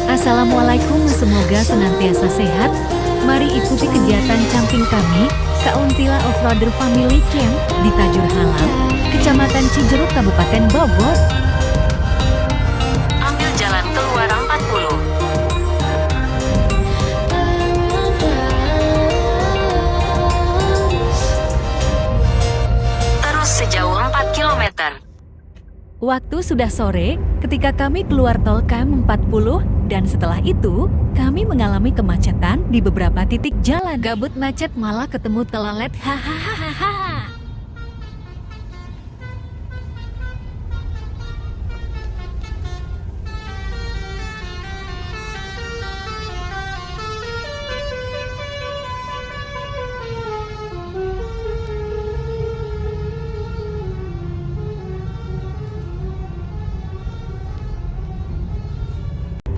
Assalamualaikum, semoga senantiasa sehat. Mari ikuti kegiatan camping kami, Kauntila Offroader Family Camp di Tajur Halang, Kecamatan Cijeruk, Kabupaten Bogor. Ambil jalan keluar 40. Terus sejauh 4 km. Waktu sudah sore ketika kami keluar tol KM40 dan setelah itu kami mengalami kemacetan di beberapa titik jalan. Gabut macet malah ketemu telolet, hahaha.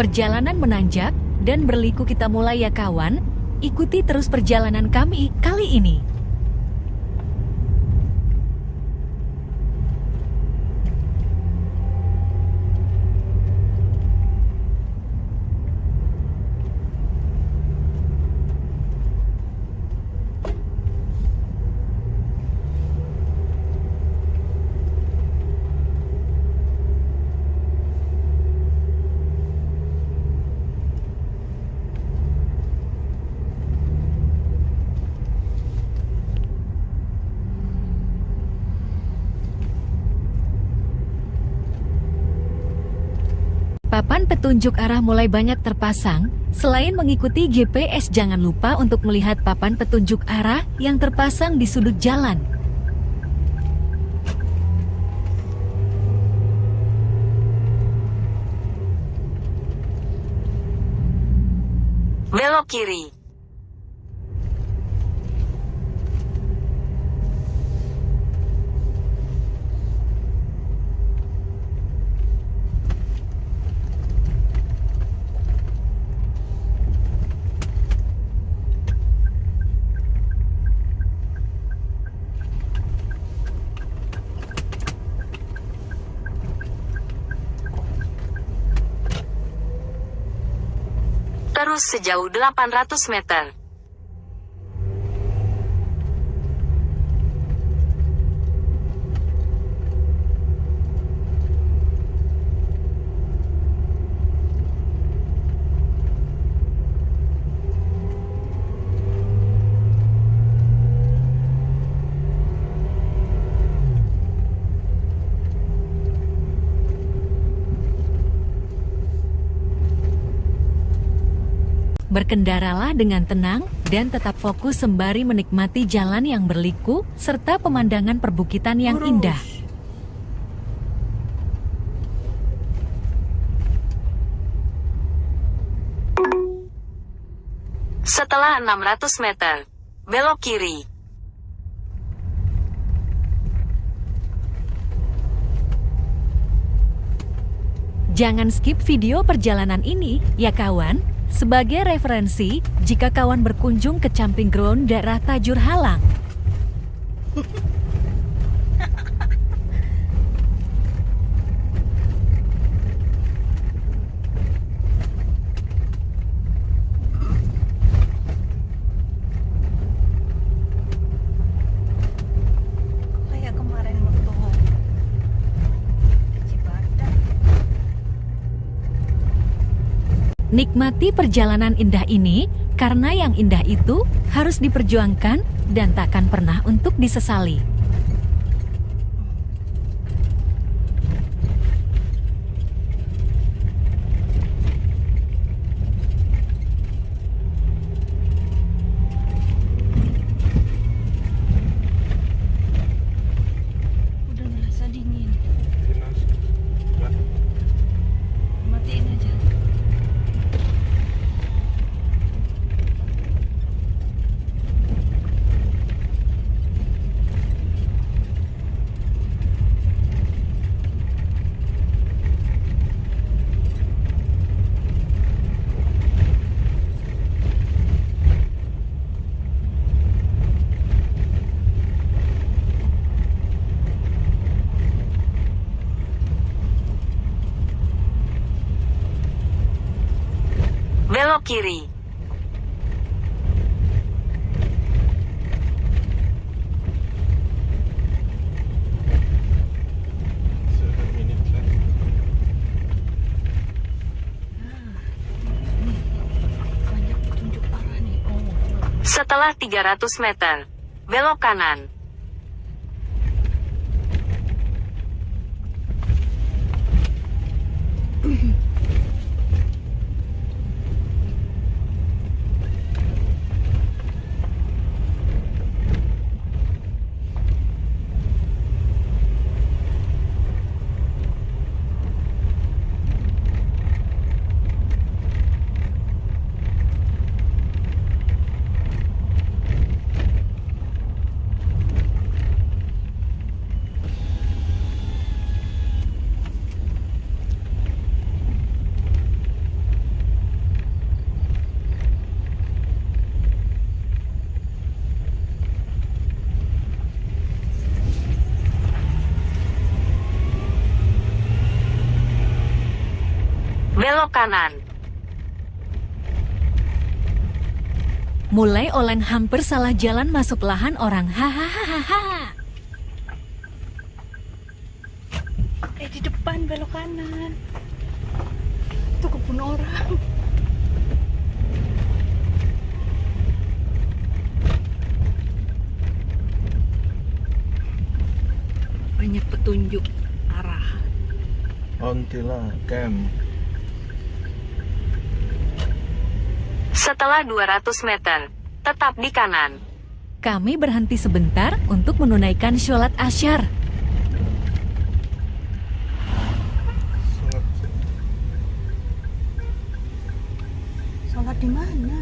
Perjalanan menanjak dan berliku kita mulai ya kawan. Ikuti terus perjalanan kami kali ini. Papan petunjuk arah mulai banyak terpasang. Selain mengikuti GPS, jangan lupa untuk melihat papan petunjuk arah yang terpasang di sudut jalan. Belok kiri. Terus sejauh 800 meter. Berkendaralah dengan tenang dan tetap fokus sembari menikmati jalan yang berliku serta pemandangan perbukitan yang indah. Setelah 600 meter, belok kiri. Jangan skip video perjalanan ini, ya kawan. Sebagai referensi, jika kawan berkunjung ke camping ground daerah Tajur Halang. Kayak kemarin waktu ke Cibadak. Nikmati perjalanan indah ini, karena yang indah itu harus diperjuangkan dan takkan pernah untuk disesali. Udah ngerasa dingin. Matiin aja. Belok kiri. Banyak petunjuk arah nih. Oh. Setelah 300 meter, belok kanan. Belok kanan. Mulai oleng hampir salah jalan masuk lahan orang. Hahaha. Di depan belok kanan. Itu kebun orang. Banyak petunjuk arah. Ontila Camp. Setelah 200 meter, tetap di kanan. Kami berhenti sebentar untuk menunaikan sholat asyar. Sholat di mana?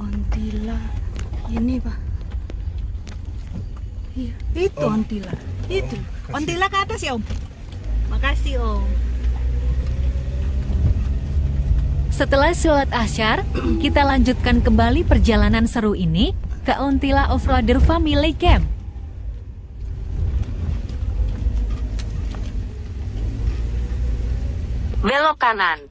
Ontila ini Pak. Iya, itu Om. Ontila. Itu. Kasih. Ontila ke atas ya Om. Makasih Om. Setelah sholat asyar, kita lanjutkan kembali perjalanan seru ini ke Ontila Offroader Family Camp. Belok kanan.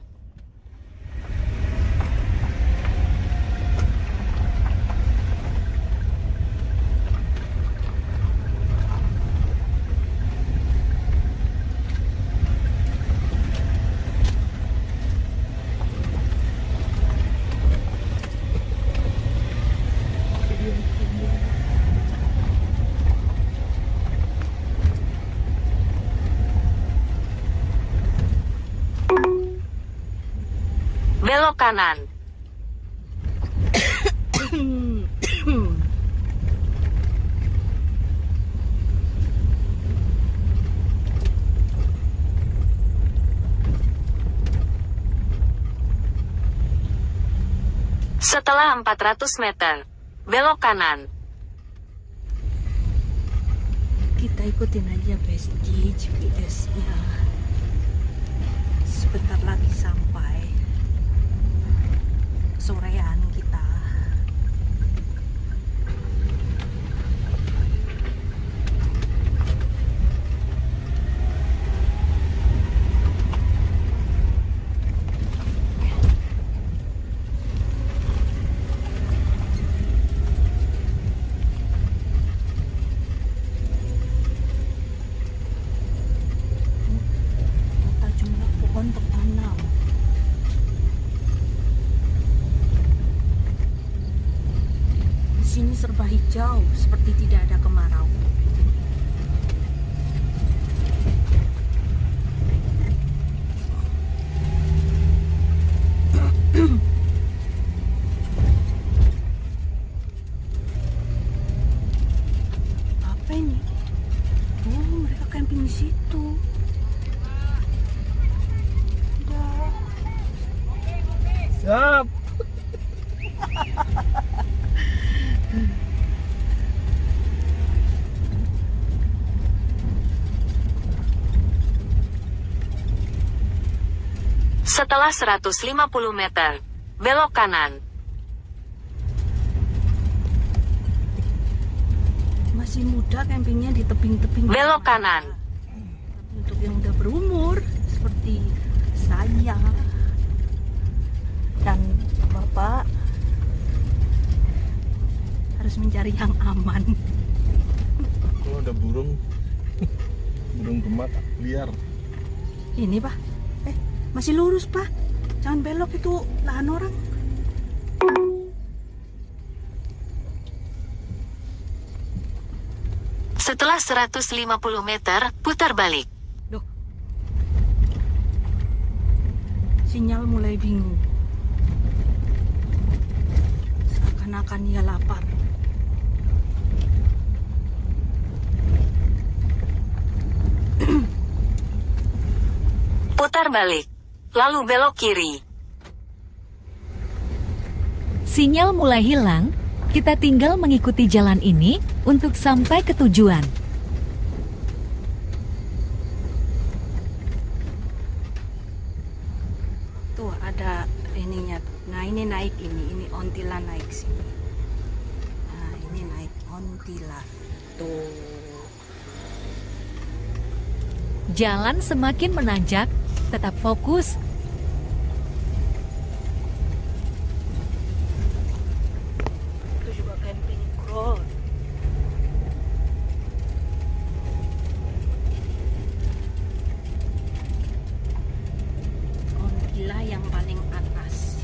Belok kanan. Setelah 400 meter, belok kanan. Kita ikutin aja Besti GPS-nya. Sebentar lagi sampai sorean kita. Kota jumlah pohon tertanam. Di sini serba hijau, seperti tidak ada kemarau. Apa ini? Oh, mereka camping di situ. Siap. Setelah 150 meter, belok kanan. masih muda campingnya di tebing-tebing. Belok kanan. Tapi untuk yang udah berumur seperti saya dan Bapak harus mencari yang aman. Oh, ada burung. Burung gemak liar. Ini Pak, masih lurus Pak, jangan belok, itu lahan orang. Setelah 150 meter, putar balik. Duh, sinyal mulai bingung. Seakan-akan ia lapar. Putar balik, lalu belok kiri. Sinyal mulai hilang, kita tinggal mengikuti jalan ini untuk sampai ke tujuan. Tuh ada ininya. Nah ini naik ini Ontila naik sini. Nah ini naik Ontila. Tuh. Jalan semakin menanjak, tetap fokus. Itu juga camping ground. Ontila yang paling atas.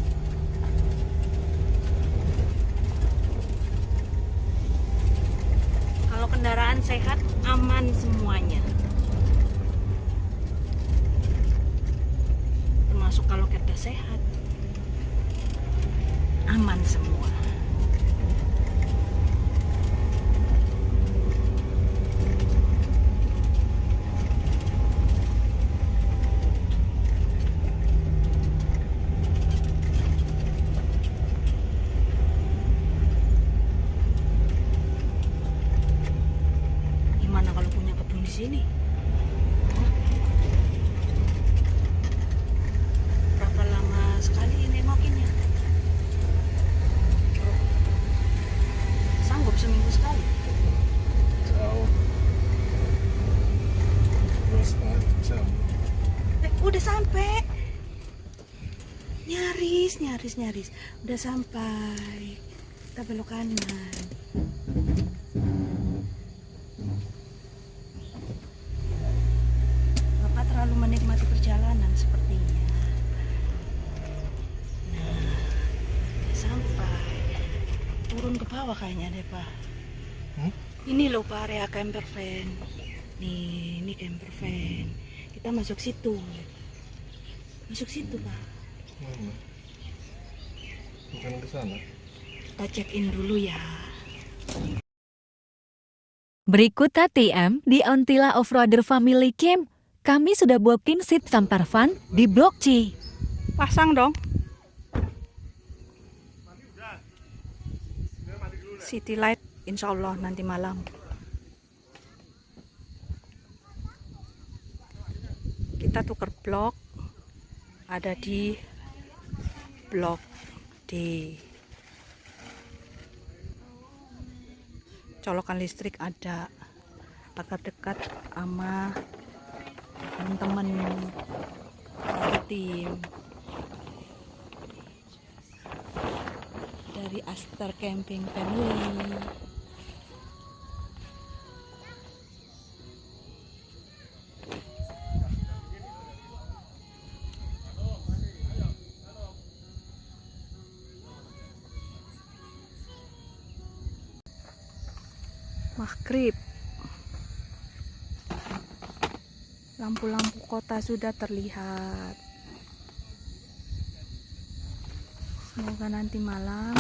Kalau kendaraan sehat aman semuanya. Termasuk kalau kita sehat aman semua. Gimana kalau punya kebun di sini? Berapa lama sekali nengokinnya? Oh, sanggup seminggu sekali? Jauh. 2,5 jam. Udah sampai. Nyaris. Udah sampai. Kita belok kanan. Bapak terlalu menikmati perjalanan sepertinya. Nah, udah sampai. Turun ke bawah kayaknya deh Pak. Ini loh Pak, area camper van. Nih, ini camper van. Kita masuk situ. Masuk situ Pak. Mana? Bukan ke sana. Kita check in dulu ya. Berikut KTM di Ontila Offroader Family Camp. Kami sudah booking seat camper van di Blok C. Pasang dong. City light insya Allah nanti malam. Kita tuker blok. Ada di Blok D. Colokan listrik ada. Dekat-dekat sama teman-teman tim dari Aster Camping Family. Maghrib. Lampu-lampu kota sudah terlihat. Semoga nanti malam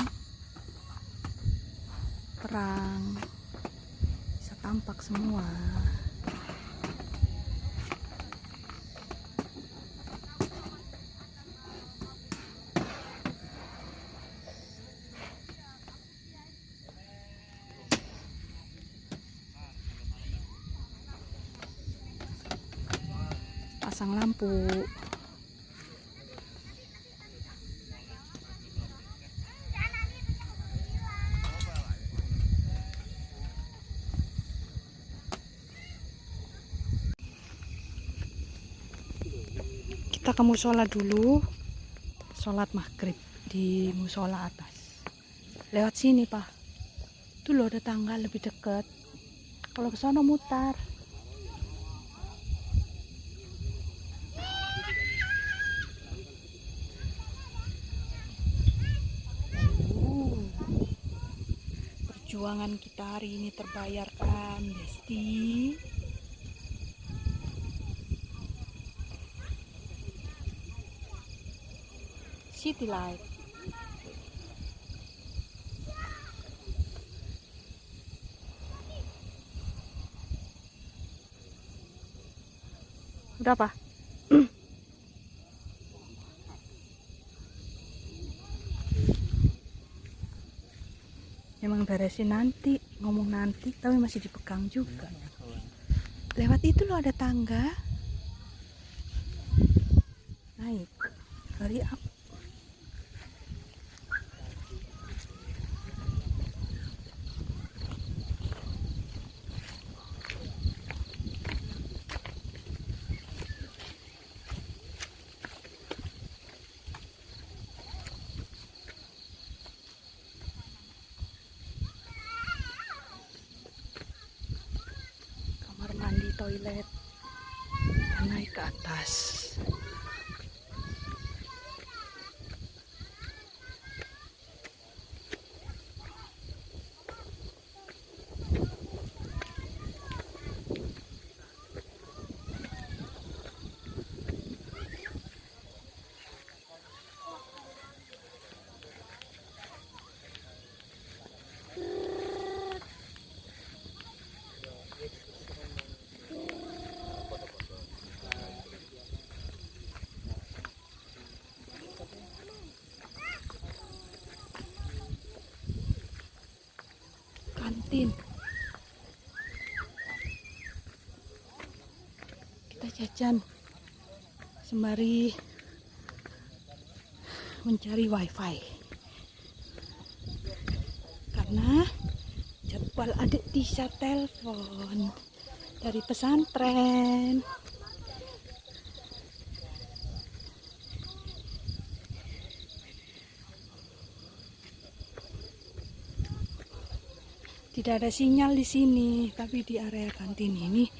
terang, bisa tampak semua. Pasang lampu. Kita ke musola dulu, sholat maghrib di musola atas. Lewat sini, Pak. Tuh loh, ada tangga lebih dekat. Kalau ke sana mutar. Perjuangan kita hari ini terbayarkan, Besti. City light. Udah, Pak? Emang beresin nanti, ngomong nanti, tapi masih dipegang juga. Lewat itu loh ada tangga. Naik. Hurry up. Kamar mandi, toilet, dan naik ke atas. Kantin. Kita jajan sembari mencari wifi karena jadwal adik Tisha telepon dari pesantren. Tidak ada sinyal di sini, tapi di area kantin ini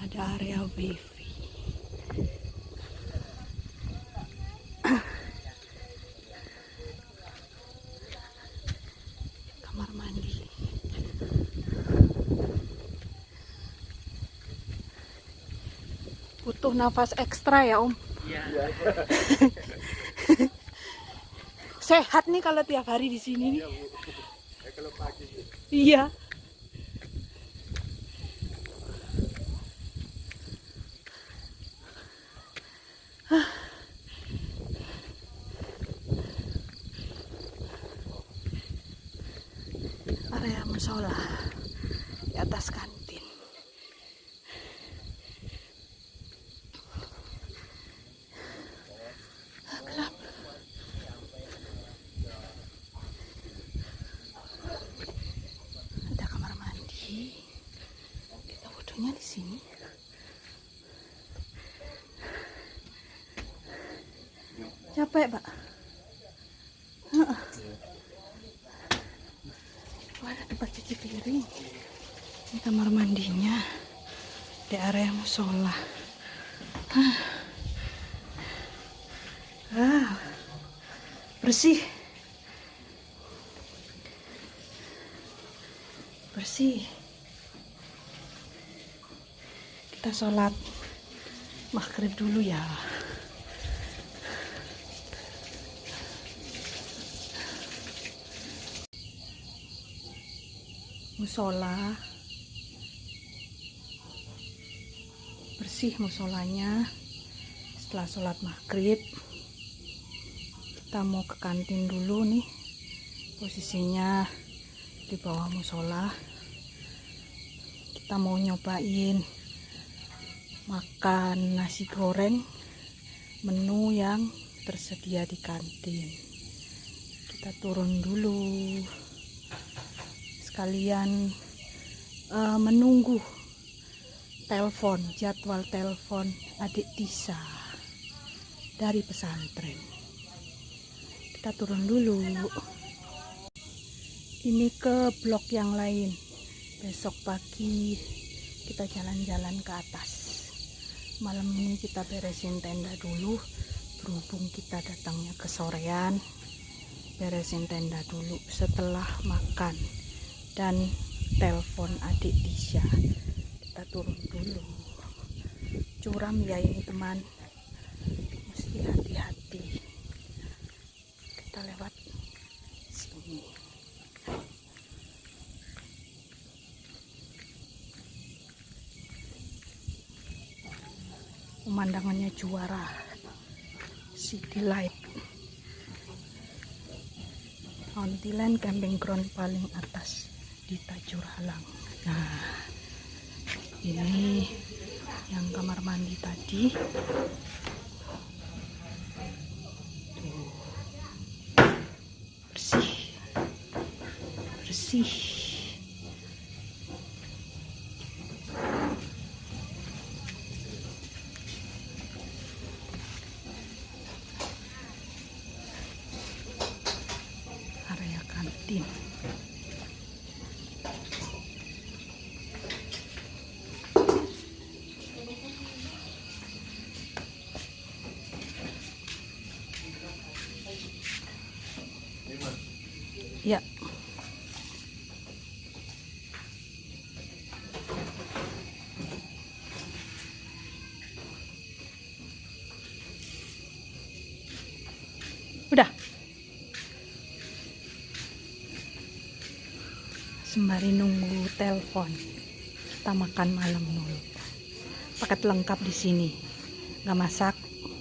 ada area wifi. Kamar mandi. Butuh nafas ekstra ya, Om. Iya. Sehat nih kalau tiap hari di sini nih. Kalau pagi. Iya. Area musola di atas kantin. Gelap. Ada kamar mandi. Kita fotonya di sini. Capek, Pak? Ada tempat cuci piring. Ini kamar mandinya di area musola. Bersih. Bersih. Kita sholat maghrib dulu ya. Musola bersih, musolanya. Setelah sholat maghrib kita mau ke kantin dulu nih, posisinya di bawah musola. Kita mau nyobain makan nasi goreng menu yang tersedia di kantin. Kita turun dulu sekalian menunggu jadwal telepon adik Tisha. dari pesantren. Kita turun dulu. Ini ke blok yang lain. Besok pagi kita jalan-jalan ke atas. Malam ini kita beresin tenda dulu. Berhubung kita datangnya ke sorean, beresin tenda dulu setelah makan dan telepon adik Tisha. Kita turun dulu. Curam ya ini teman, mesti hati-hati. Kita lewat sini. Pemandangannya juara, city light. Ontilen camping ground paling atas di Tajur Halang. Nah, ini yang kamar mandi tadi. Tuh. Bersih. Bersih. Area kantin. Ya. Udah. Sembari nunggu telepon, kita makan malam dulu. Paket lengkap di sini. Nggak masak,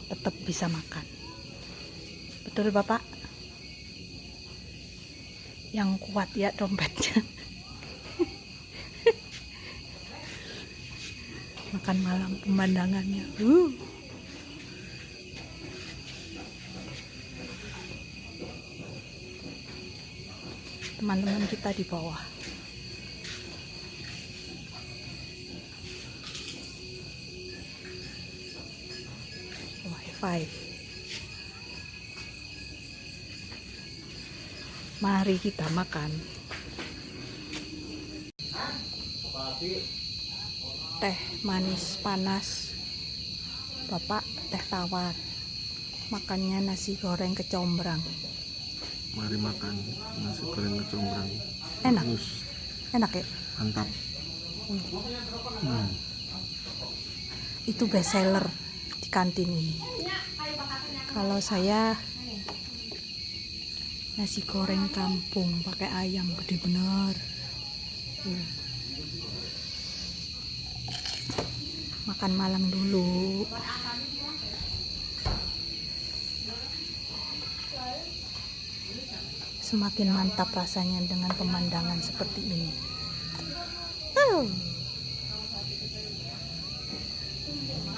tetap bisa makan. Betul Bapak? Yang kuat ya dompetnya. Makan malam pemandangannya. Teman-teman kita di bawah. Wifi. Mari kita makan. Teh manis panas. Bapak teh tawar. Makannya nasi goreng kecombrang. Mari makan nasi goreng kecombrang. Enak. Bagus. Enak ya? Mantap. Itu best seller di kantin ini. Kalau saya nasi goreng kampung pakai ayam gede bener. Makan malam dulu. Semakin mantap rasanya dengan pemandangan seperti ini.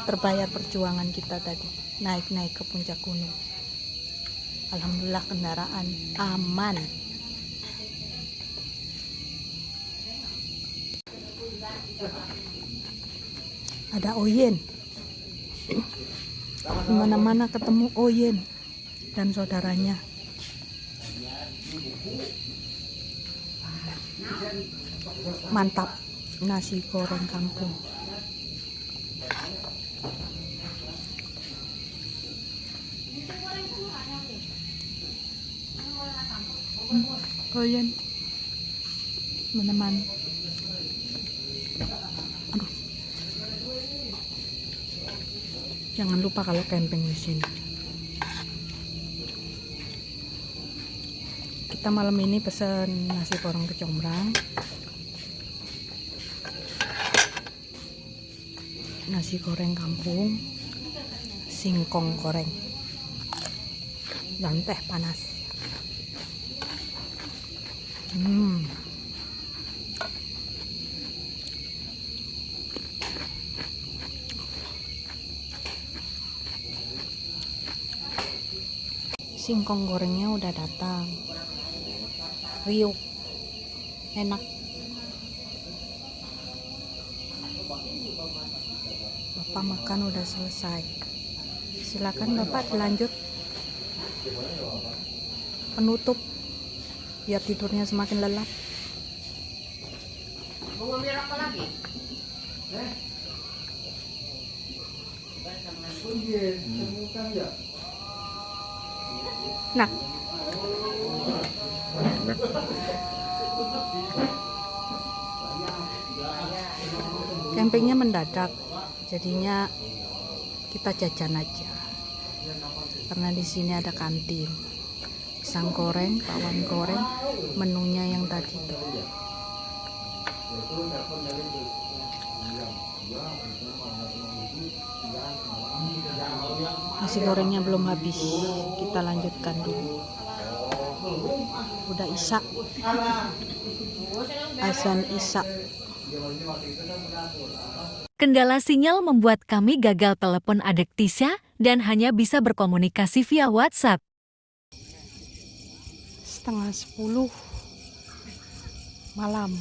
Terbayar perjuangan kita tadi naik-naik ke puncak gunung. Alhamdulillah kendaraan aman. Ada Oyen. Dimana-mana ketemu Oyen dan saudaranya. Mantap nasi goreng kampung. Oyen, teman-teman. Aduh. Jangan lupa kalau camping di sini. Kita malam ini pesen nasi goreng kecombrang, nasi goreng kampung, singkong goreng, dan teh panas. Singkong gorengnya udah datang, riuk, enak. Bapak makan udah selesai. Silakan Bapak dilanjut. Penutup biar tidurnya semakin lelap. Mau ngambil apa lagi? Nah, campingnya mendadak, jadinya kita jajan aja. Karena di sini ada kantin, pisang goreng, bawang goreng, menunya yang tadi tuh. Nasi gorengnya belum habis, kita lanjutkan dulu. Udah isak, azan isak. Kendala sinyal membuat kami gagal telepon adik Tisha dan hanya bisa berkomunikasi via WhatsApp. 9:30 malam.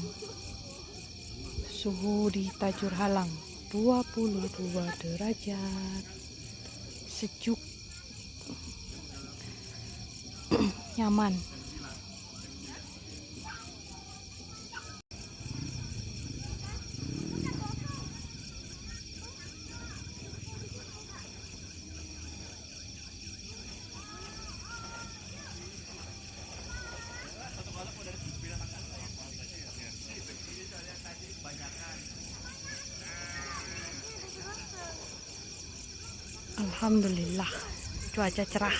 Suhu di Tajur Halang 22 derajat. Sejuk. Nyaman. Alhamdulillah, cuaca cerah.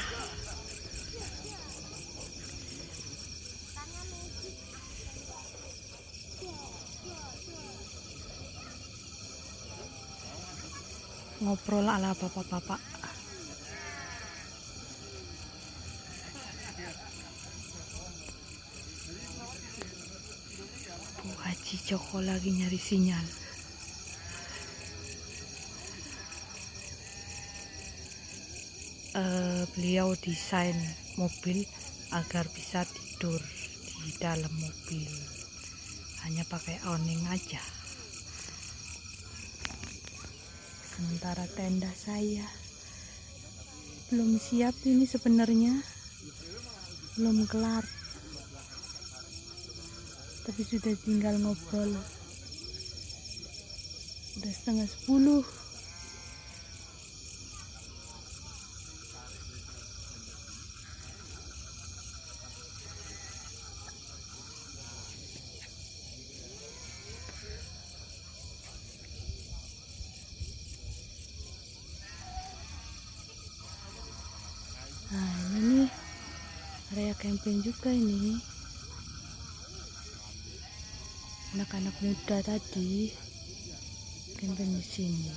Ngobrol ala bapak-bapak. Bu Haji Joko lagi nyari sinyal. Beliau desain mobil agar bisa tidur di dalam mobil, hanya pakai awning aja. Sementara tenda saya belum siap, ini sebenarnya belum kelar, tapi sudah tinggal ngobrol. Udah 9:30. Nah, ini nih area camping juga ini. Anak-anak muda tadi camping di sini.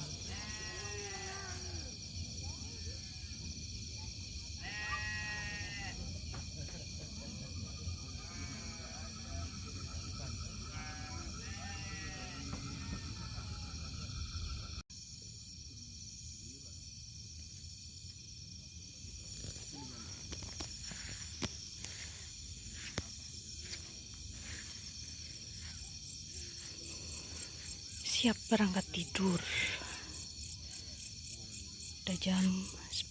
Siap berangkat tidur. Udah jam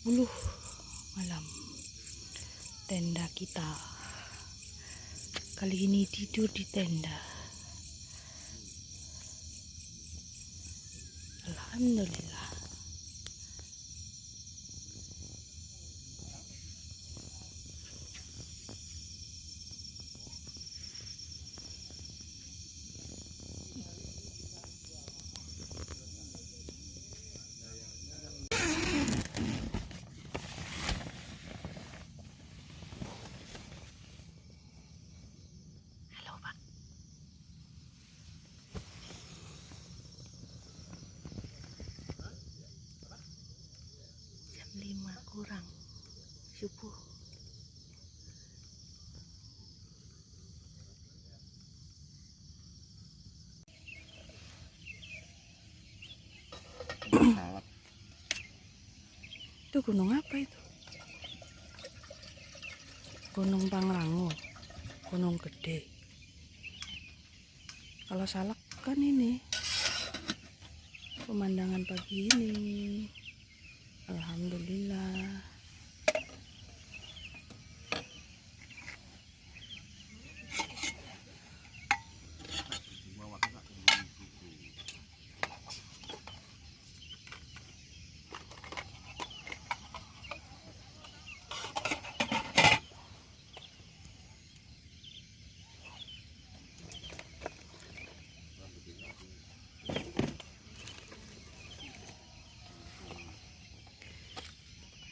10 malam. Tenda kita kali ini tidur di tenda. Alhamdulillah. Jam 5 kurang subuh. Itu gunung apa itu? Gunung Pangrango, gunung gede. Kalau Salak kan ini pemandangan pagi ini. Alhamdulillah.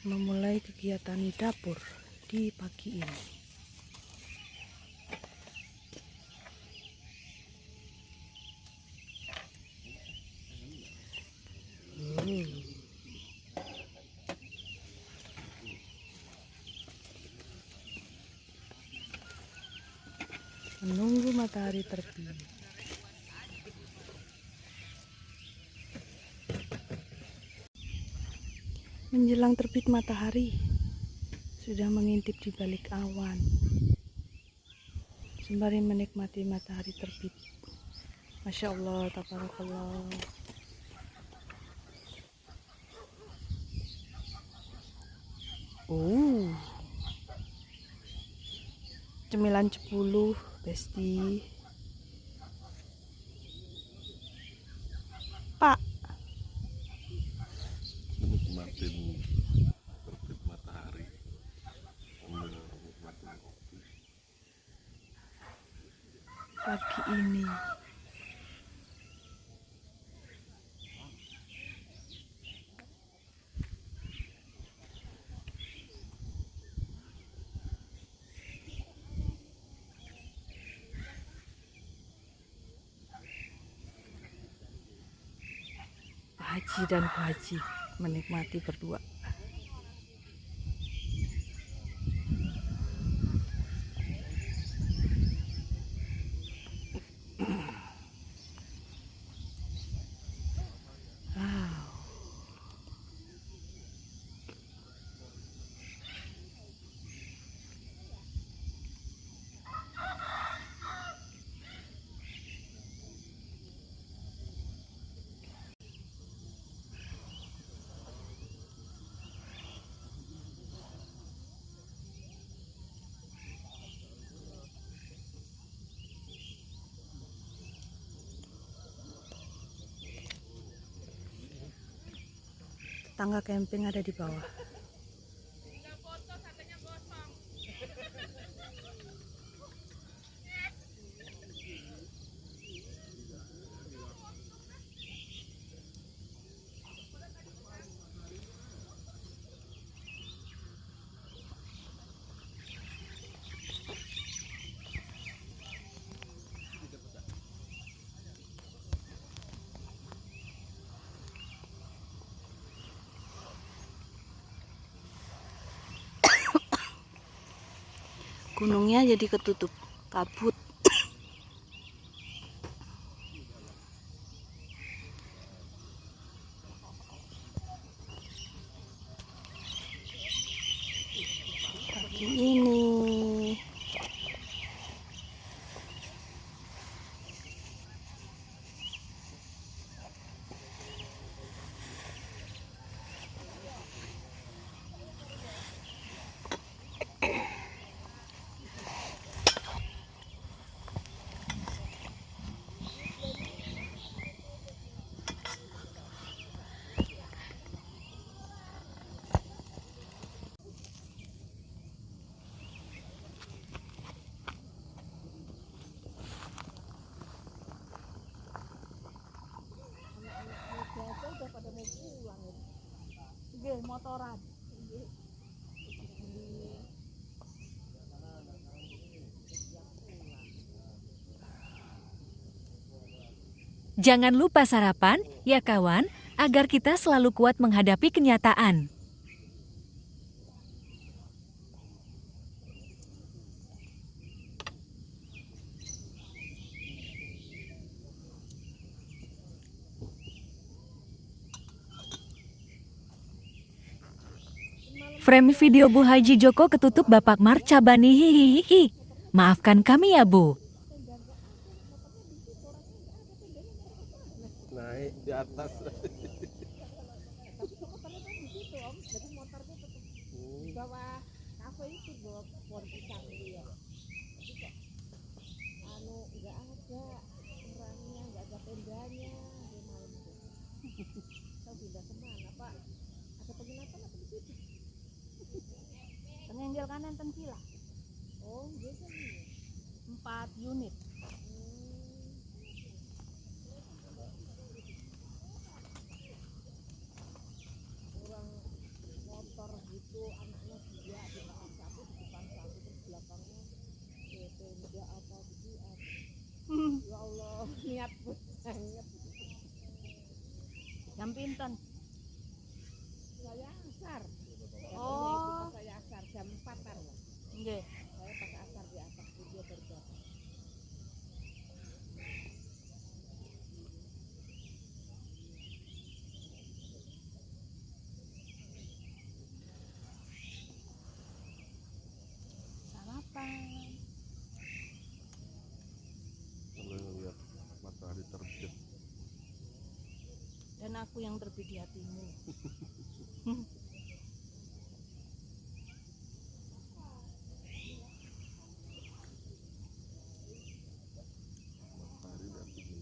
Memulai kegiatan dapur di pagi ini. Menunggu matahari terbit. Menjelang terbit matahari, sudah mengintip di balik awan, sembari menikmati matahari terbit. Masya Allah, tabarakallah. Cemilan 10, Besti. Pak. Menikmatin terbit matahari sambil menikmatin kopi. Pagi ini Pak Haji dan Bu Haji menikmati berdua. Tangga camping ada di bawah. Gunungnya jadi ketutup kabut. Pagi ini motoran. Jangan lupa sarapan, ya kawan, agar kita selalu kuat menghadapi kenyataan. Frame video Bu Haji Joko ketutup Bapak Marcabani hihihi. Maafkan kami ya Bu. Naik di atas. pohon pisang gitu ya. Tapi kok nggak ada orangnya, nggak ada tendanya di malam itu. Tahu pindah kemana Pak? Ada penginapan apa di situ? Pengenggel kanan Tengkila. Oh, dia kan 4 unit. Orang motor gitu, anaknya dia di depan satu, di depan satu, terus belakangnya tenda apa gitu. Ya Allah, niat banget. Jam pinten? Saya asar. Oh, saya asar jam 4-an. Nggih. Saya pakai asar di atas dia berjam. Sarapan. Sambil ngeliat matahari terbit. Dan aku yang terbit di hatimu. Matahari dan tinggi.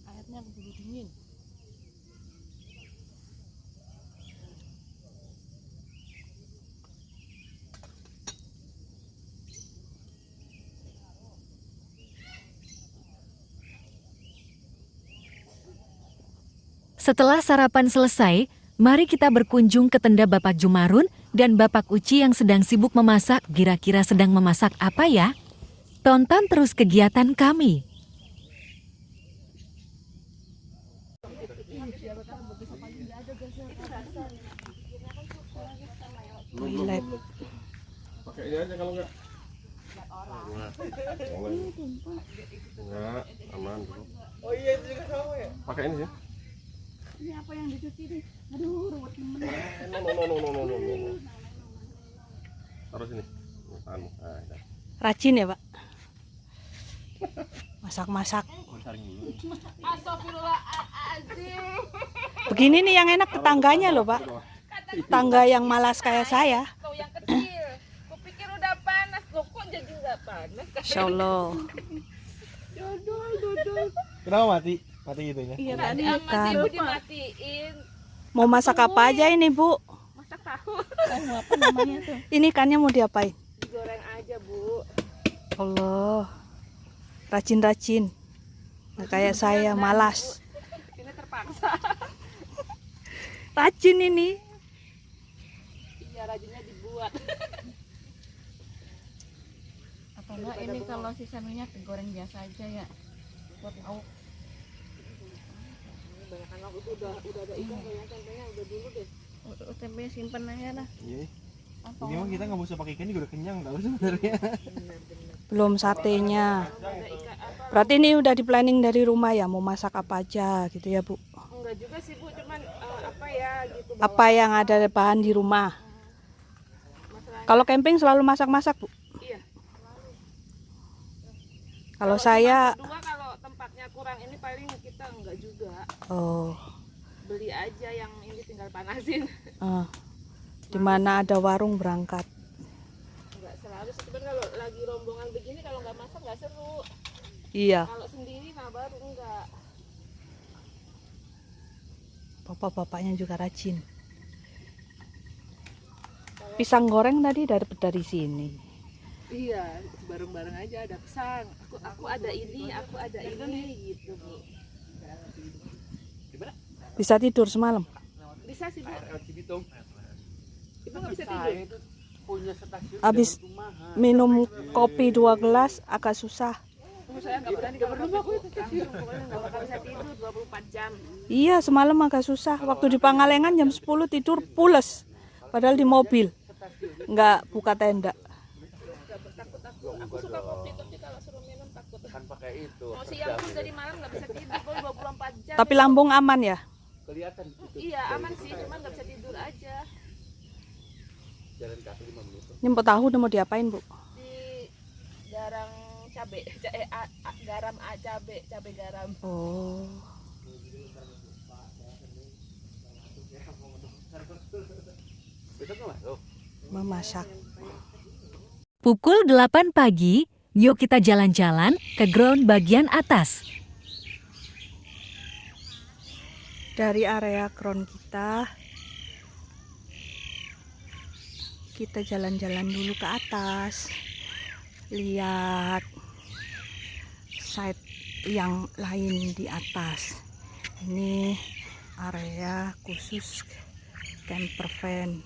Airnya keburu dingin. Setelah sarapan selesai, mari kita berkunjung ke tenda Bapak Jumarun dan Bapak Uci yang sedang sibuk memasak. Kira-kira sedang memasak apa ya? Tonton terus kegiatan kami. Toilet. Pakai ini aja kalau enggak. Enggak, aman dulu. Oh iya, itu juga sama ya? Pakai ini sih. Ini apa yang dicuci nih? Aduh, ruwet temen. No. Taruh sini. Anu, nah. Rajin ya, Pak? Masak-masak. Begini nih yang enak tetangganya loh, Pak. Tetangga yang malas kayak saya. Kau yang kecil, kupikir udah panas, kok jadi nggak panas? Insya Allah. Dodol. Kenapa mati? Mati gitu ya? Iya, Tadi tadi sama kan. ibu dimatiin. Mau masak apa aja ini, Bu? Masak tahu. Apa namanya tuh? Ini ikannya mau diapain? Digoreng aja, Bu. Allah. Rajin-rajin. Nah, kayak saya malas. Ini terpaksa. Rajin ini. Iya, rajinnya dibuat. Apa enggak ini kalau sisa minyak digoreng biasa aja ya, buat lauk. Banyakan waktu itu udah ada ikan, kayaknya tempenya udah dulu deh. Tempe simpen aja lah. Iya. Ini mah kita nggak usah pakai ikan juga udah kenyang tau sebenarnya. Belum satenya. Berarti ini udah di planning dari rumah ya, mau masak apa aja gitu ya, Bu? Enggak juga sih, Bu, cuman apa ya gitu. Apa yang ada bahan di rumah? Masalahnya, Kalau camping selalu masak-masak, Bu? iya. Kalau saya, Kedua, kalau tempatnya kurang ini paling kita enggak juga. oh, Beli aja yang ini tinggal panasin. di mana ada warung berangkat. Enggak selalu Habis itu kalau lagi rombongan begini kalau nggak masak nggak seru. Iya. Kalau sendiri nah baru enggak. Bapak-bapaknya juga rajin. Pisang goreng tadi dari sini. Iya, bareng-bareng aja ada pisang. Aku ada ini gitu, Bu. Bisa tidur semalam? Bisa sih, Bu. Ibu nggak bisa tidur. Habis minum kopi 2 gelas agak susah. Saya nggak berani ke rumah, aku itu langsung pokoknya nggak bakal bisa tidur 24 jam. Iya, semalam agak susah. Waktu di Pangalengan jam 10 tidur pules. Padahal di mobil. Nggak buka tenda. Takut aku suka kopi tapi kalau suruh minum takut. Kan pakai itu. Mau siang pun dari malam nggak bisa tidur, pokoknya 24 jam. Tapi lambung aman ya? Iya aman sih, cuman nggak bisa tidur aja. Ini Mpok tahu udah mau diapain, Bu? Di garang cabe, garam cabe garam. Oh. Memasak. Pukul 8 pagi, yuk kita jalan-jalan ke ground bagian atas. Dari area ground kita jalan-jalan dulu ke atas. Lihat site yang lain di atas. Ini area khusus camper van.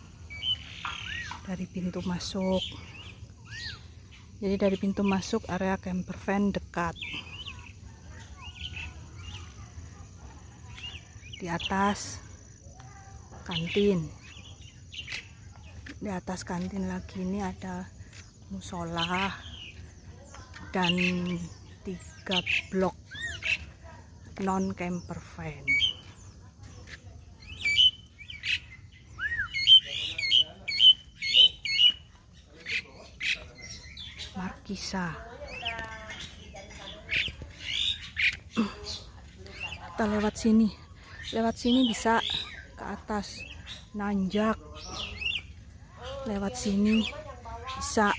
Dari pintu masuk. Jadi dari pintu masuk area camper van dekat. Di atas kantin. Di atas kantin lagi ini ada musola dan 3 blok non camper van. Markisa. Kita lewat sini. Lewat sini bisa ke atas nanjak. Lewat sini bisa.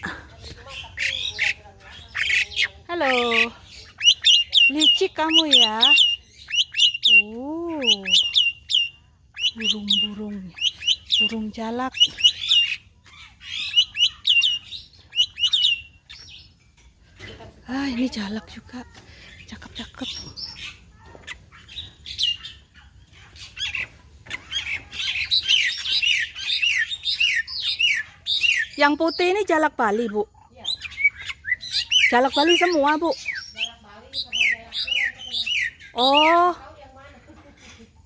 Halo. Licik kamu ya. Burung jalak. Ini jalak juga. Cakep-cakep. Yang putih ini jalak Bali, Bu. Jalak Bali semua, Bu. Oh.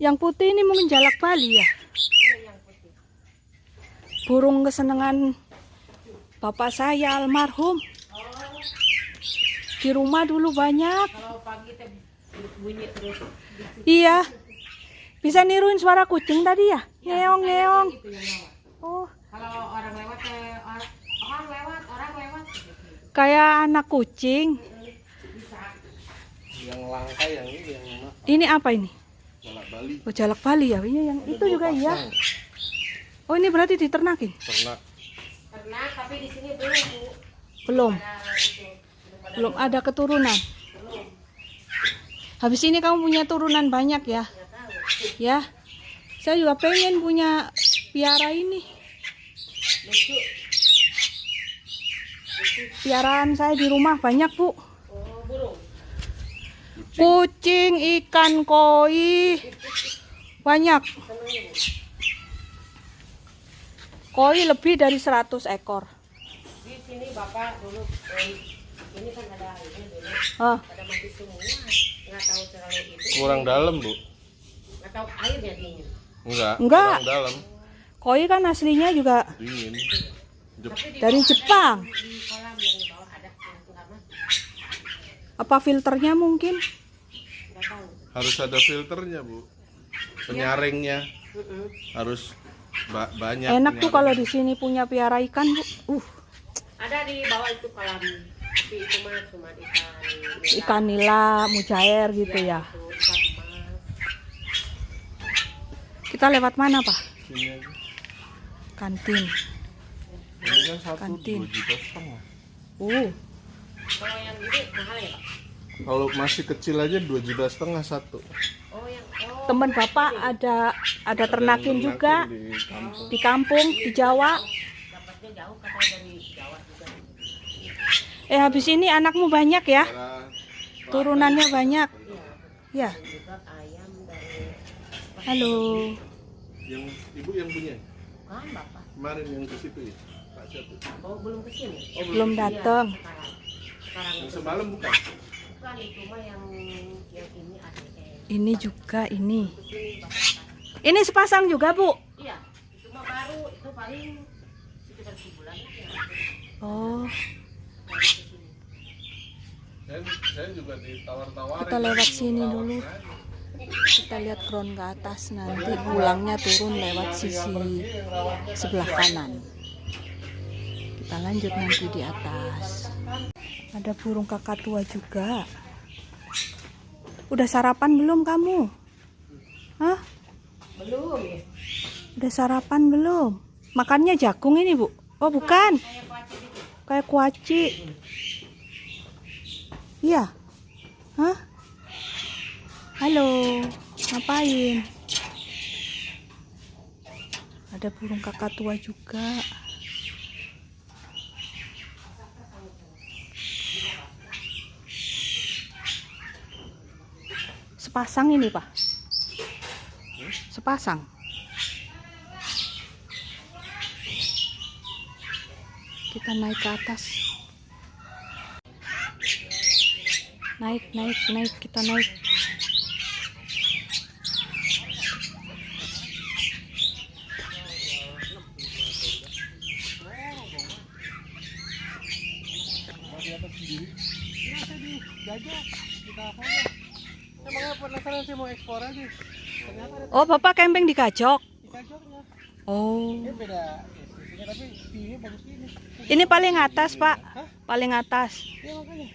Yang putih ini mungkin jalak Bali ya? Burung kesenangan bapak saya almarhum. Di rumah dulu banyak. Iya. Bisa niruin suara kucing tadi ya? Ngeong-ngeong. Oh. Kalau orang lewat, orang lewat. Kayak anak kucing. Yang langka yang ini yang mana? Ini apa ini? Jalak Bali. Oh, jalak Bali ya? Iya, yang itu juga iya. Oh, ini berarti diternakin? Ternak. Ternak, tapi di sini belum, Bu. Belum. Belum ada keturunan. Habis ini kamu punya turunan banyak ya? Ya. Saya juga pengen punya piara ini. Piaraan saya di rumah banyak, Bu. Kucing, ikan, koi. Banyak. Koi lebih dari 100 ekor. Di sini Bapak dulu ini kan ada ini dulu. Ada mati semua. Nggak tahu terlalu itu. Kurang dalam, Bu. Nggak tahu airnya dingin. Enggak. Enggak. Kurang dalam. Koi kan aslinya juga Dingin. dari Jepang. Di kolam yang di bawah ada yang nggak mati. Apa filternya mungkin? Nggak tahu. Harus ada filternya, Bu. Penyaringnya harus banyak. Enak tuh penyaring. kalau di sini punya piara ikan, Bu. Ada di bawah itu kolam. Tapi itu mah cuma ikan. Ikan nila, mujair gitu ya. Itu ikan emas. Kita lewat mana, Pak? Sini aja. Kantin. Ini kan satu Kantin. 2,5 juta. Kalau yang gede mahal ya, Pak? Kalau masih kecil aja 2,5 juta satu. Oh, yang Teman Bapak ada ternakin Yang juga di kampung. di kampung di Jawa. dapatnya jauh katanya dari Jawa juga. Habis ini anakmu banyak ya? Daerah Turunannya banyak. Ya. Juga ayam dari Halo. yang ibu yang punya kan Bapak. kemarin yang ke situ ya Pak Satu. Oh, belum kesini. Belum datang. Sekarang Yang itu semalam bukan? bukan, itu mah yang ini ATM. Ini juga ini. Kesini Bapak. Ini sepasang juga, Bu. Iya, itu mah baru, itu paling sekitar sebulan ya. Oh, Saya juga ditawar-tawarin. kita lewat sini dulu. Kita lihat drone ke atas, nanti pulangnya turun lewat sisi sebelah kanan. Kita lanjut nanti di atas. Ada burung kakatua juga. Udah sarapan belum kamu? Hah? Belum ya. Udah sarapan belum? Makannya jagung ini, Bu? Oh, bukan. Kayak kuaci. Iya. Hah? Halo. Ngapain? Ada burung kakatua juga. Sepasang ini, Pak. Sepasang. Kita naik ke atas. Naik, kita naik. Emangnya penasaran sih mau ekspor aja. Ternyata ada Oh, Bapak camping di Gajok. kacoknya. Oh. Ini beda SPC-nya tapi view-nya bagus ini. Ini paling atas, Pak. Paling atas. Ya makanya.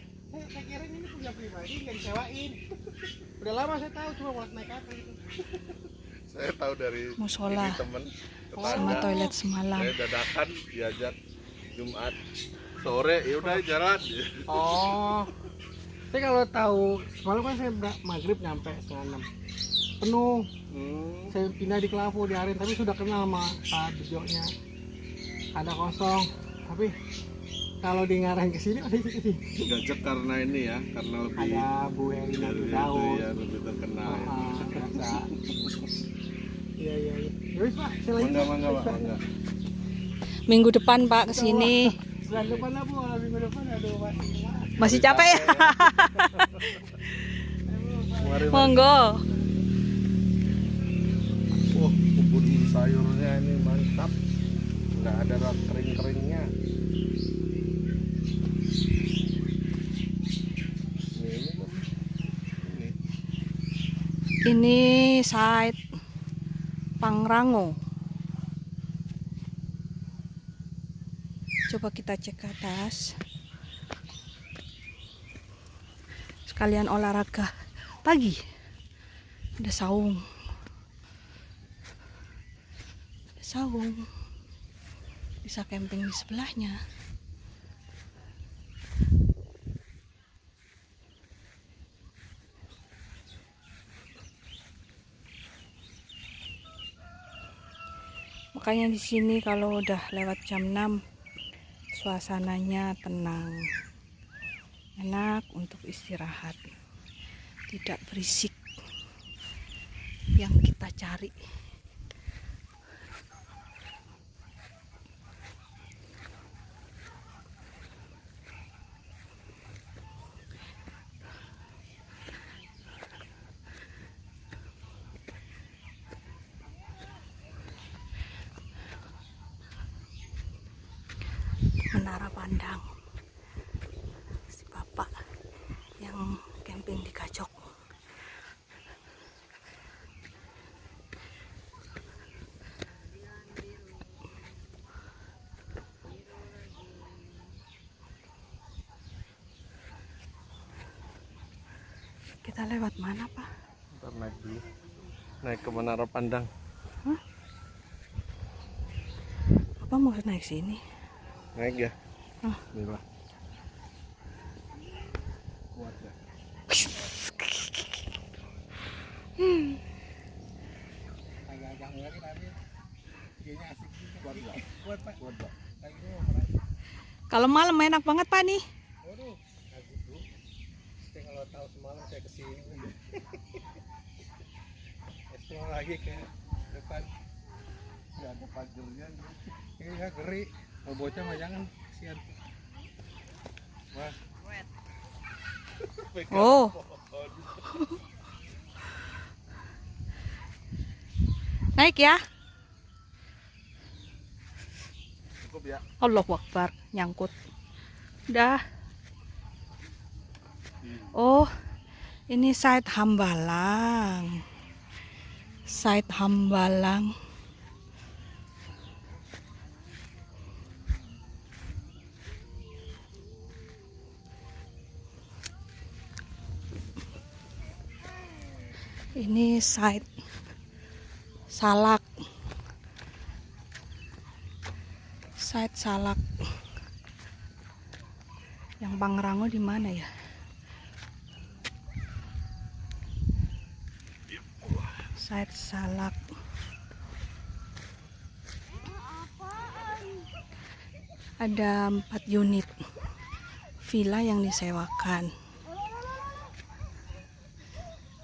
Saya kira ini punya pribadi nggak disewain. Udah lama saya tahu cuma buat naik apa gitu. Saya tahu dari Musola ini temen sama tetangga. toilet semalam. Saya dadakan diajak Jumat sore, ya udah jalan. Oh. Saya kalau tahu semalam kan saya maghrib nyampe setengah 6 penuh. Saya pindah di Kelavu di Aren tapi sudah kenal sama Pak Bejonya. Ada kosong. Tapi kalau di ngarahin ke sini ada di sini. Diajak karena ini ya, karena lebih Ada Bu Herina itu Daud. ya lebih terkenal. Biasa. Iya. Ya wis Pak, saya lagi. Mangga Pak. Minggu depan, Pak, ke sini. Bulan depan lah Bu, kalau minggu depan aduh Pak. Masih capek ya? Mari, Mas. Monggo. Wah, kebun sayurnya ini mantap. Nggak ada kering-keringnya. Ini kan. Ini site Pangrango. Coba kita cek ke atas. Sekalian olahraga pagi. Ada saung. Ada saung. Bisa camping di sebelahnya. Makanya di sini kalau udah lewat jam 6 suasananya tenang. Enak untuk istirahat. Tidak berisik yang kita cari. Menara Pandang. Si bapak yang camping di Gajok. Kita lewat mana, Pak? Ntar naik dulu. Naik ke Menara Pandang. Apa mau naik sini? Naik ya. Ah. Bismillah. Kuat ya. Agak-agak lagi tapi kayaknya asik juga. Kuat nggak? Kuat Pak. Kuat nggak? Lagi ini mau meraih. Kalau malam enak banget Pak nih. Waduh, nggak gitu. Saya kalau tahu semalam saya kesini. Explore lagi ke depan. Nggak ada pagernya. Iya ngeri. Mau bocah mah jangan, kasihan. Wah, Oh. Naik ya. Cukup ya. Allahu Akbar, nyangkut. Udah. Oh, ini site Hambalang. Site Hambalang. Ini site Salak. Site Salak. Yang Pangrango di mana ya? Site Salak. Ada 4 unit villa yang disewakan.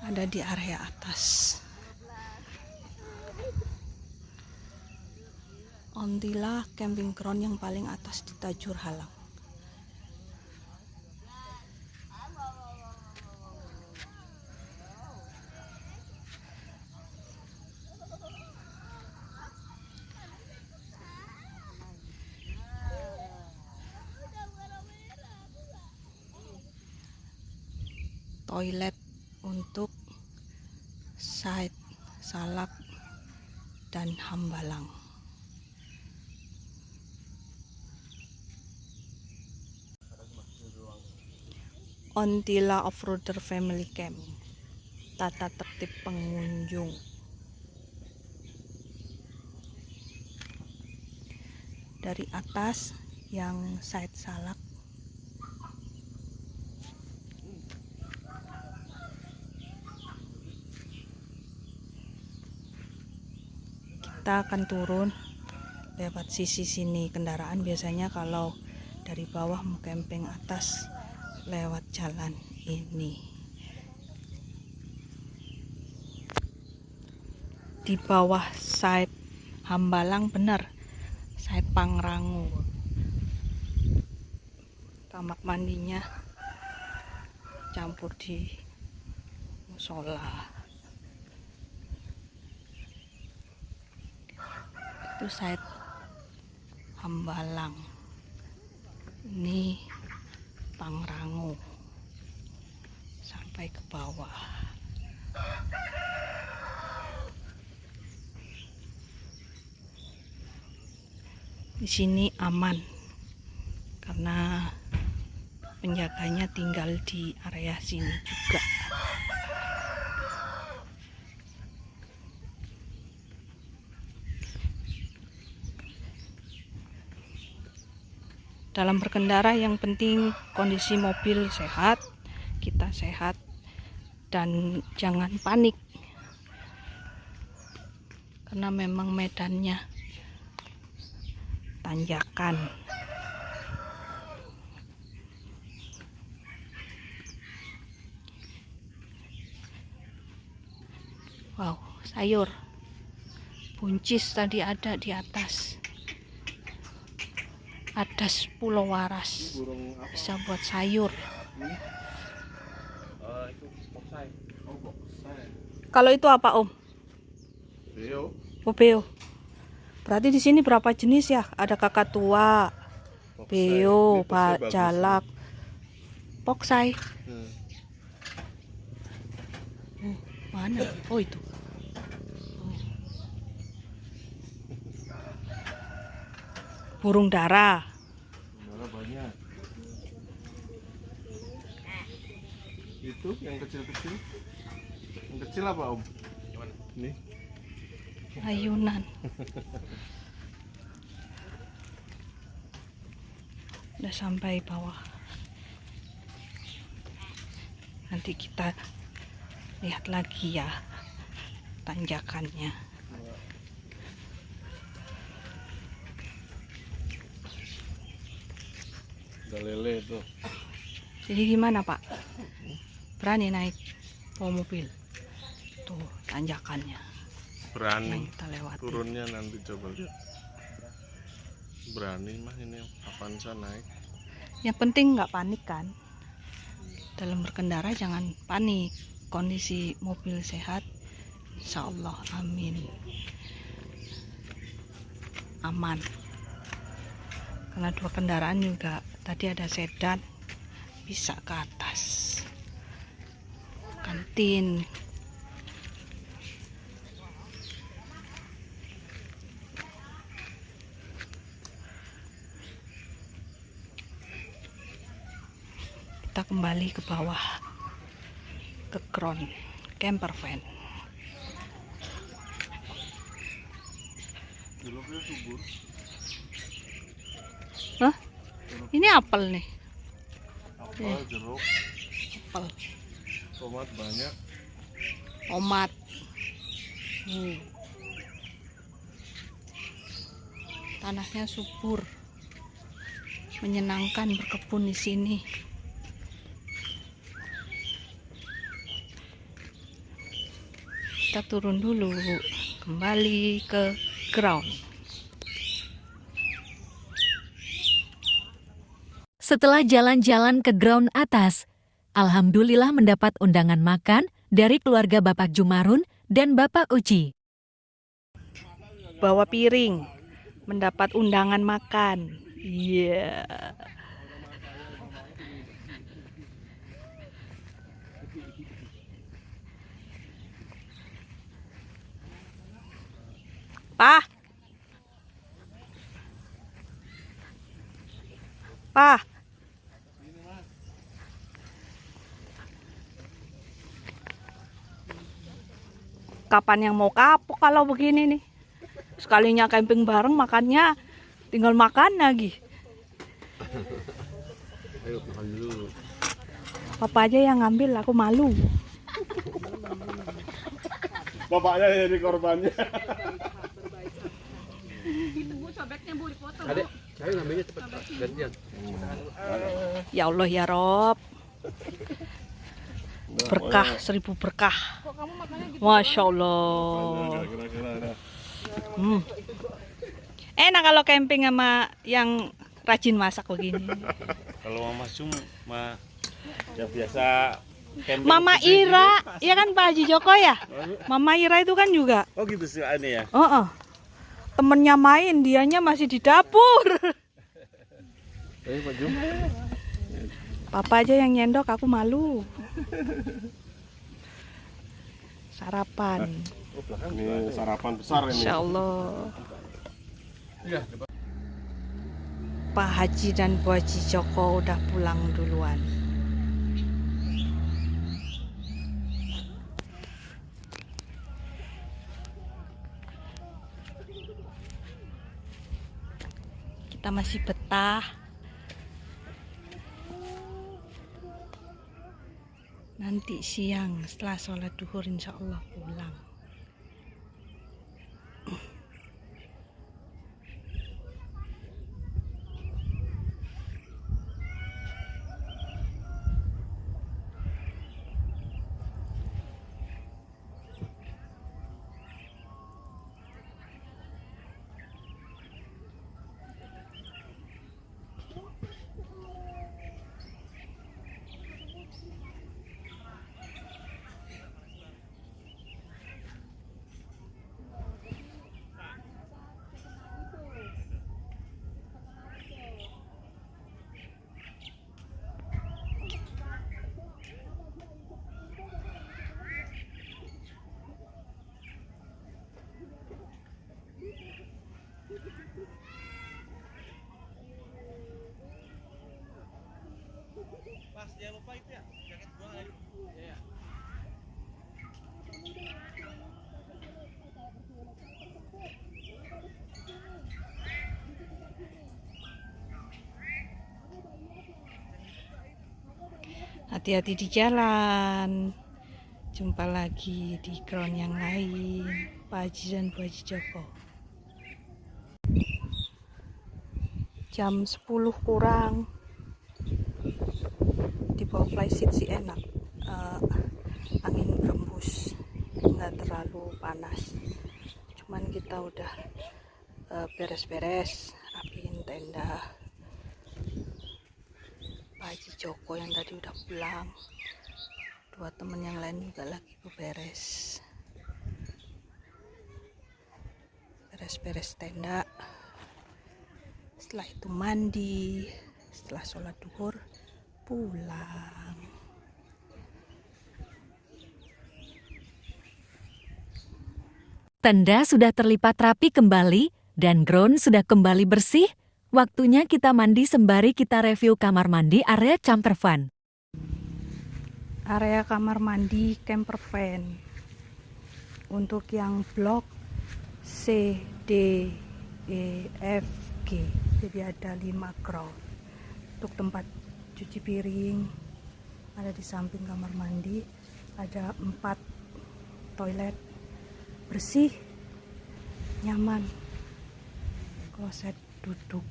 Ada di area atas. Ontila camping ground yang paling atas di Tajur Halang. Toilet untuk site Salak dan Hambalang. Ontila Offroader Family Camp. Tata tertib pengunjung. Dari atas yang site Salak. Kita akan turun lewat sisi sini. Kendaraan biasanya kalau dari bawah mau camping atas lewat jalan ini. Di bawah site Hambalang bener, site Pangrango. Kamar mandinya campur di musola. Itu site Hambalang. Ini Pangrango sampai ke bawah. Di sini aman karena penjaganya tinggal di area sini juga. Dalam berkendara yang penting kondisi mobil sehat, kita sehat, dan jangan panik karena memang medannya tanjakan. Wow, sayur buncis tadi ada di atas. Adas Pulau Waras, Burung apa? bisa buat sayur. Itu boksai. Oh, boksai. Kalau itu apa Om? Beo. Oh, beo. Berarti di sini berapa jenis ya? Ada kakatua, Boksai. beo, Ini boksai bagus jalak, poksai. nih. Oh, mana? Oh itu. Burung dara. Malah banyak. Itu yang kecil-kecil. Yang kecil apa Om? Nih. Ayunan. Udah sampai bawah. Nanti kita lihat lagi ya tanjakannya. Udah lele tuh. Jadi gimana Pak? Berani naik bawa mobil? Tuh tanjakannya Berani. yang kita lewati. Turunnya nanti coba lihat. Berani mah ini Avanza naik. Yang penting nggak panik kan. Dalam berkendara jangan panik. Kondisi mobil sehat, insya Allah, amin. Aman. Karena dua kendaraan juga. Tadi ada sedan, bisa ke atas. Kantin. Kita kembali ke bawah, ke ground camper van. Hah? Ini apel nih. Apel, jeruk, Apel, tomat banyak. tomat. Tanahnya subur. Menyenangkan berkebun di sini. Kita turun dulu, kembali ke ground. Setelah jalan-jalan ke ground atas, alhamdulillah mendapat undangan makan dari keluarga Bapak Jumarun dan Bapak Uci. Bawa piring, mendapat undangan makan. Iya. Pak. Pak. Kapan yang mau kapok kalau begini nih? Sekalinya camping bareng makannya tinggal makan lagi. Ayo makan dulu. Papa aja yang ngambil, aku malu. Bapaknya jadi korbannya. Itu Bu, sobeknya Bu dipoto. Adek, saya ngambilnya cepat gantian. Ya Allah ya Rob. Berkah, 1000 berkah. Kok kamu makannya gitu? Masya Allah. Kira-kira. Enak kalau camping sama yang rajin masak begini. Kalau Mama Sum mah ya biasa camping Mama gitu. Ira, ya kan Pak Haji Joko ya? Mama Ira itu kan juga. Oh gitu sih aneh ya. Temennya main, dianya masih di dapur. Ayo Pak Jum. Papa aja yang nyendok, aku malu. Sarapan. Ini sarapan besar ini. Insya Allah. Pak Haji dan Bu Haji Joko udah pulang duluan. Kita masih betah. Nanti siang setelah sholat duhur insya Allah pulang. Hati-hati di jalan. Jumpa lagi di ground yang lain. Pak Haji dan Bu Haji Joko. Jam 10 kurang. Di bawah flysheet sih enak. Angin berembus, nggak terlalu panas. Cuman kita udah beres-beres, rapiin tenda. Pak Haji Joko yang tadi udah pulang, 2 temen yang lain juga lagi beres tenda. Setelah itu mandi, setelah sholat duhur pulang. Tenda sudah terlipat rapi kembali dan ground sudah kembali bersih. Waktunya kita mandi sembari kita review kamar mandi area camper van. Area kamar mandi camper van untuk yang blok C, D, E, F, G. Jadi ada 5 ground. Untuk tempat cuci piring ada di samping kamar mandi. Ada 4 toilet bersih, nyaman. Kloset duduk.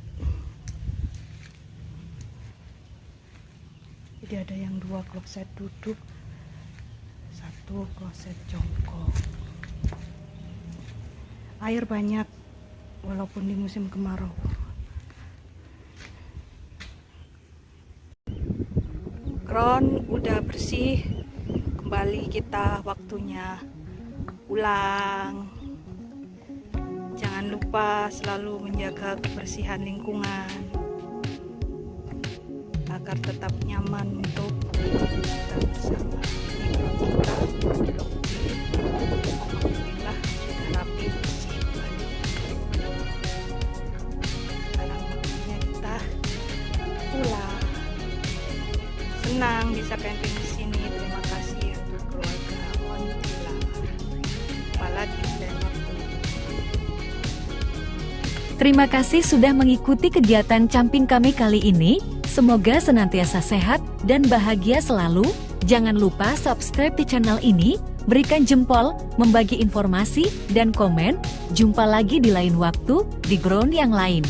Jadi ada yang 2 kloset duduk, 1 kloset jongkok. Air banyak walaupun di musim kemarau. Ground udah bersih, kembali kita waktunya pulang. Jangan lupa selalu menjaga kebersihan lingkungan agar tetap nyaman untuk kita bersama. Ini ground kita blok B. Alhamdulillah sudah rapi bersih kembali. Sekarang waktunya kita pulang. Senang bisa camping di sini. Terima kasih untuk keluarga Ontila. Jumpa lagi dan waktu. Terima kasih sudah mengikuti kegiatan camping kami kali ini. Semoga senantiasa sehat dan bahagia selalu. Jangan lupa subscribe di channel ini, berikan jempol, membagi informasi, dan komen. Jumpa lagi di lain waktu, di ground yang lain.